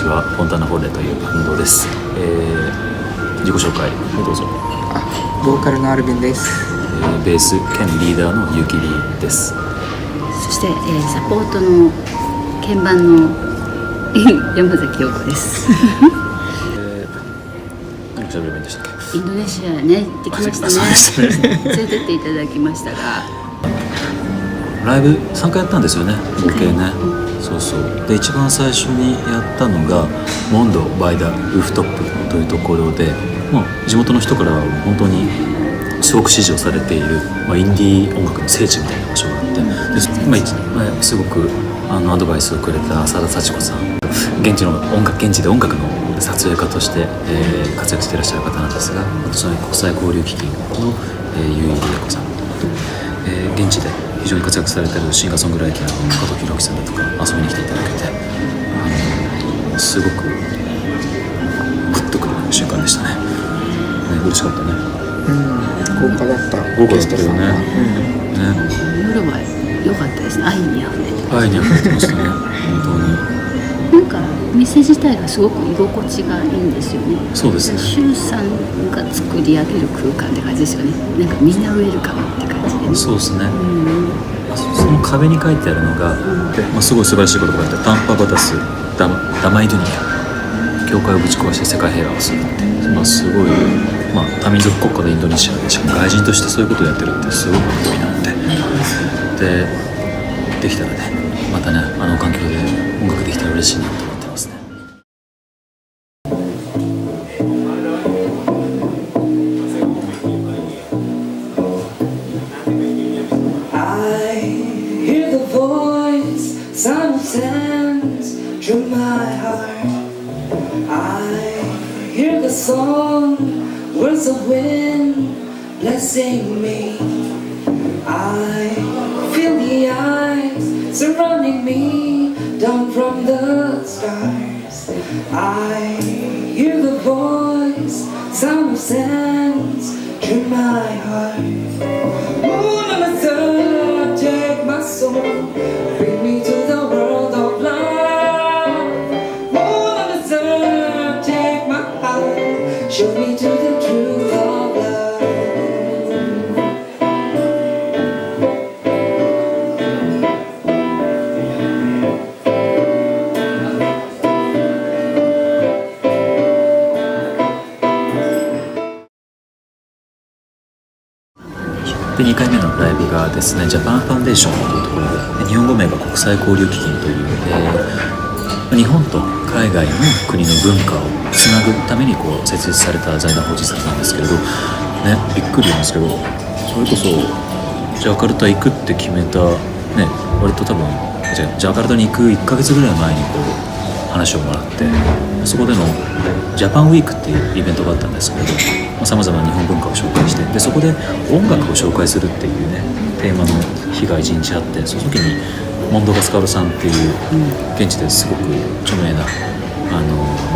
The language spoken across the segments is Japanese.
私はフォンタナフォレというバンドです。自己紹介どうぞ。ボーカルのアルビンです。ベース兼リーダーのユキリです。そして、サポートの鍵盤の山崎陽子です。何喋ればいいんでしたっけ。インドネシアね行ってきましたね。連れてっていただきましたが、ライブ3回やったんですよね、合計ね。そうそうで、一番最初にやったのがモンドバイダルーフトップというところで、地元の人からは本当にすごく支持をされている、インディー音楽の聖地みたいな場所があって、ですごくアドバイスをくれた浅田幸子さん、現地で音楽の撮影家として、活躍していらっしゃる方なんですが、私の国際交流基金の、結井理恵子さん、現地で非常に活躍されているシンガーソングライターの加藤弘樹さんだとか遊びに来ていただけて、すごくグッとくる瞬間でしたね。嬉しかったね。豪華だった。豪華だったよね。夜は良かったですね。愛にあふれて愛にあふれてましたね。本当になんかお店自体がすごく居心地がいいんですよね。そうですね。シュウさんが作り上げる空間って感じですよね。なんかみんなウェルカムって感じで、ね、そうですね。その壁に書いてあるのが、すごい素晴らしいことが書いてある。タンパバタスダマイドゥニア、教会をぶち壊して世界平和をするって、すごい、多民族国家のインドネシアで、しかも外人としてそういうことをやってるってすごく誇りなので、できたらね、またね、環境で音楽できたら嬉しいなと思ってますね。Through my heart, I hear the song, words of wind blessing me. I feel the eyes surrounding me down from the stars. I hear the voice, sound of sands through my heart. Moon on the third, take my soul, bring me to the world of love. Show me to the truth of love.で、2回目のライブがですね、ジャパンファンデーションというところで、日本語名が国際交流基金という、日本と海外の国の文化をつなぐために設立された財団法人なんですけれど、びっくりなんですけど、それこそジャカルタ行くって決めた、割と多分ジャカルタに行く1ヶ月ぐらい前に話をもらって、そこでのジャパンウィークっていうイベントがあったんですけれど、さまざまな日本文化を紹介して、でそこで音楽を紹介するっていうねテーマの日が1日あって、その時にモンドガスカルさんっていう現地ですごく著名な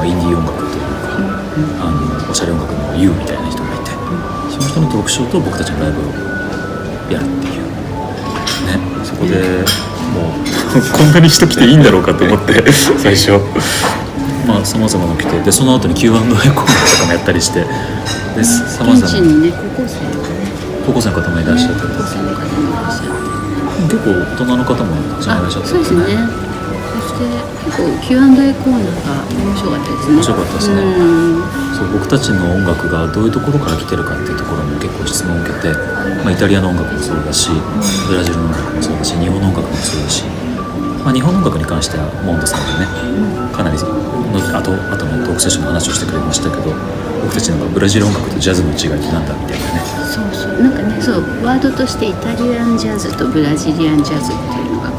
インディー音楽というか、おしゃれ音楽の YOU みたいな人がいて、その人のトークショーと僕たちのライブをやるっていうね。そこでもうこんなに人来ていいんだろうかと思って最初さまざまな来て、でその後に Q&A コーナーとかもやったりして、でさまざま現地にね高校生の方もいらっしゃって、結構大人の方もたくさんいらっしゃって、そうですね。そして結構 Q&A コーナーが面白かったですね。面白かったですね。そう僕たちの音楽がどういうところから来てるかっていうところも結構質問を受けて、イタリアの音楽もそうだし、ブラジルの音楽もそうだし、日本の音楽もそうだし、日本の音楽に関してはモンドさんがね、かなり後のトークセッションの話をしてくれましたけど、僕たちのブラジル音楽とジャズの違いってなんだみたいなね。そうなんかね、ワードとしてイタリアンジャズとブラジリアンジャズっていうのが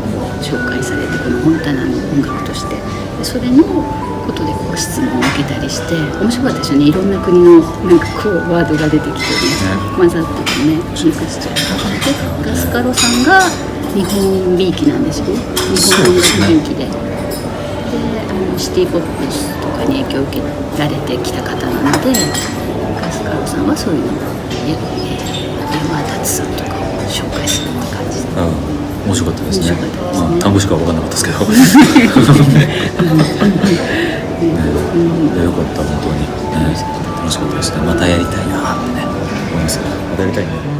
紹介されて、このフォンタナの音楽として、でそれのことで質問を受けたりして、面白かったですよね。いろんな国のワードが出てきてね、混ざっててね、ミックスチャーで、ガスカロさんが日本びいきなんですよね。日本音楽びいきで、シティポップスとかに影響を受けられてきた方なので、ガスカロさんはそういうのを山立さんとかを紹介するって感じで、面白かったですね。単語しか分からなかったですけどうんでよかった本当に、楽しかったですね。またやりたいなってね思いますね。またやりたいね。